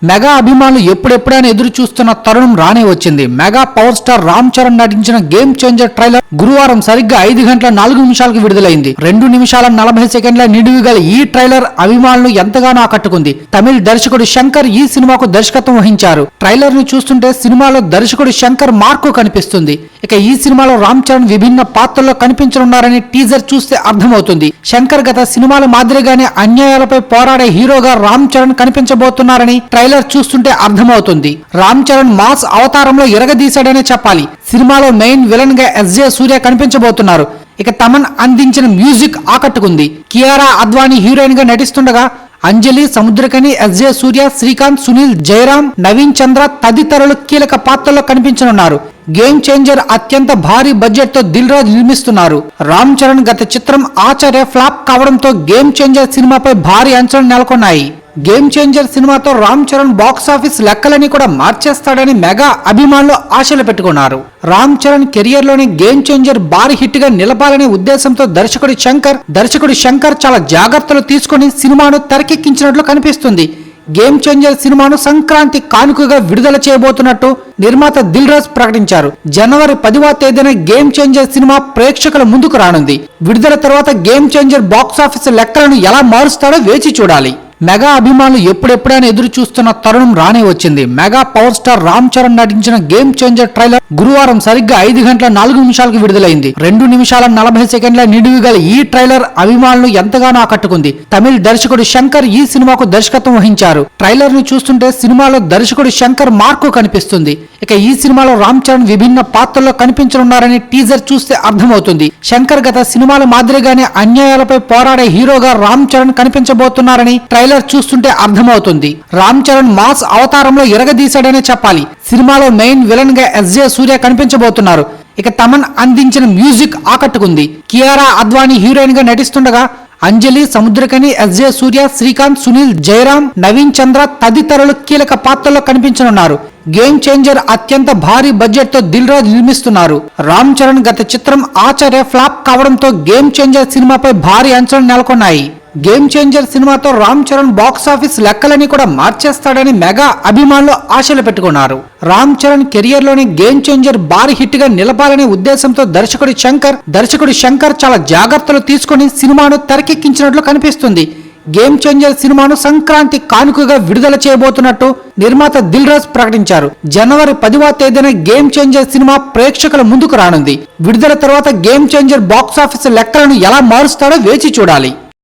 Mega అభిమానులు ఎప్పుడెప్పుడైనా ఎదురు చూస్తున్న తరుణం రానే వచ్చింది. Mega power star Ram Charan నటించిన గేమ్ చేంజర్ ట్రైలర్ గురువారం సరిగ్గా 5 గంటల 4 నిమిషాలకు విడుదలైంది. 2 నిమిషాల 40 సెకండ్ల నిడివి గల ఈ ట్రైలర్ అభిమానులను ఎంతగానో ఆకట్టుకుంది. తమిళ దర్శకుడు శంకర్ ఈ సినిమాకు దర్శకత్వం వహించారు. ట్రైలర్ ను చూస్తుంటే సినిమాలో దర్శకుడు శంకర్ మార్కు కనిపిస్తుంది. ఇక ఈ సినిమాలో రామ్ చరణ్ విభిన్న పాత్రల్లో కనిపించనున్నారని టీజర్ చూస్తే అర్థమవుతుంది. శంకర్ గత సినిమాల మాదిరిగానే అన్యాయాలపై పోరాడే హీరోగా రామ్ చరణ్ కనిపించబోతున్నారని ట్రైలర్ చూస్తుంటే అర్థమవుతుంది. రామ్ చరణ్ మాస్ అవతారంలో ఎరగదీశాడనే చెప్పాలి. సినిమాలో మెయిన్ విలన్ గా ఎస్జే సూర్య కనిపించబోతున్నారు. ఇక తమన్ అందించిన మ్యూజిక్ ఆకట్టుకుంది. కియారా అద్వానీ హీరోయిన్ గా నటిస్తుండగా అంజలి, సముద్రకని, ఎస్జే సూర్య, శ్రీకాంత్, సునీల్, జయరాం, నవీన్ చంద్ర తదితరులు కీలక పాత్రల్లో కనిపించనున్నారు. గేమ్ చేంజర్ అత్యంత భారీ బడ్జెట్ తో దిల్ రాజు నిర్మిస్తున్నారు. రామ్ చరణ్ గత చిత్రం ఆచార్య ఫ్లాప్ కావడంతో గేమ్ చేంజర్ సినిమాపై భారీ అంచనాలు నెలకొన్నాయి. గేమ్ చేంజర్ సినిమాతో రామ్ చరణ్ బాక్స్ ఆఫీస్ లెక్కలని కూడా మార్చేస్తాడని మెగా అభిమానులు ఆశలు పెట్టుకున్నారు. రామ్ చరణ్ కెరియర్ లోని గేమ్ చేంజర్ భారీ హిట్ గా నిలపాలనే ఉద్దేశంతో దర్శకుడు శంకర్ చాలా జాగ్రత్తలు తీసుకుని సినిమాను తెరకెక్కించినట్లు కనిపిస్తుంది. గేమ్ చేంజర్ సినిమాను సంక్రాంతి కానుకగా విడుదల చేయబోతున్నట్టు నిర్మాత దిల్ రాజు ప్రకటించారు. జనవరి 10వ తేదీన గేమ్ చేంజర్ సినిమా ప్రేక్షకుల ముందుకు రానుంది. విడుదల తర్వాత గేమ్ చేంజర్ బాక్స్ ఆఫీస్ లెక్కలను ఎలా మారుస్తాడో వేచి చూడాలి. మెగా అభిమానులు ఎప్పుడెప్పుడైనా ఎదురు చూస్తున్న తరుణం రానే వచ్చింది. Mega power star Ram Charan నటించిన గేమ్ చేంజర్ ట్రైలర్ గురువారం సరిగ్గా 5 గంటల 4 నిమిషాలకు విడుదలైంది. 2 నిమిషాల 40 సెకండ్ల నిడివి గల ఈ ట్రైలర్ అభిమానులను ఎంతగానో ఆకట్టుకుంది. తమిళ దర్శకుడు శంకర్ ఈ సినిమాకు దర్శకత్వం వహించారు. ట్రైలర్ ను చూస్తుంటే సినిమాలో దర్శకుడు శంకర్ మార్కు కనిపిస్తుంది. ఇక ఈ సినిమాలో రామ్ చరణ్ విభిన్న పాత్రల్లో కనిపించనున్నారని టీజర్ చూస్తే అర్థమవుతుంది. శంకర్ గత సినిమాల మాదిరిగానే అన్యాయాలపై పోరాడే హీరోగా రామ్ చరణ్ కనిపించబోతున్నారని ట్రైలర్ చూస్తుంటే అర్థమవుతుంది. రామ్ చరణ్ మాస్ అవతారంలో ఎరగదీశాడనే చెప్పాలి. సినిమాలో మెయిన్ విలన్ గా ఎస్జే సూర్య కనిపించబోతున్నారు. ఇక తమన్ అందించిన మ్యూజిక్ ఆకట్టుకుంది. కియారా అద్వానీ హీరోయిన్ గా నటిస్తుండగా అంజలి, సముద్రకని, ఎస్జే సూర్య, శ్రీకాంత్, సునీల్, జయరాం, నవీన్ చంద్ర తదితరులు కీలక పాత్రల్లో కనిపించనున్నారు. గేమ్ చేంజర్ అత్యంత భారీ బడ్జెట్ తో దిల్ రాజు నిర్మిస్తున్నారు. రామ్ చరణ్ గత చిత్రం ఆచార్య ఫ్లాప్ కావడంతో గేమ్ చేంజర్ సినిమాపై భారీ అంచనాలు నెలకొన్నాయి. గేమ్ చేంజర్ సినిమాతో రామ్ చరణ్ బాక్స్ ఆఫీస్ లెక్కలని కూడా మార్చేస్తాడని మెగా అభిమానులు ఆశలు పెట్టుకున్నారు. రామ్ చరణ్ కెరియర్ లోని గేమ్ చేంజర్ భారీ హిట్ గా నిలపాలనే ఉద్దేశంతో దర్శకుడు శంకర్ చాలా జాగ్రత్తలు తీసుకుని సినిమాను తెరకెక్కించినట్లు కనిపిస్తుంది. గేమ్ చేంజర్ సినిమాను సంక్రాంతి కానుకగా విడుదల చేయబోతున్నట్టు నిర్మాత దిల్ రాజు ప్రకటించారు. జనవరి 10వ తేదీన గేమ్ చేంజర్ సినిమా ప్రేక్షకుల ముందుకు రానుంది. విడుదల తర్వాత గేమ్ చేంజర్ బాక్స్ ఆఫీస్ లెక్కలను ఎలా మారుస్తాడో వేచి చూడాలి.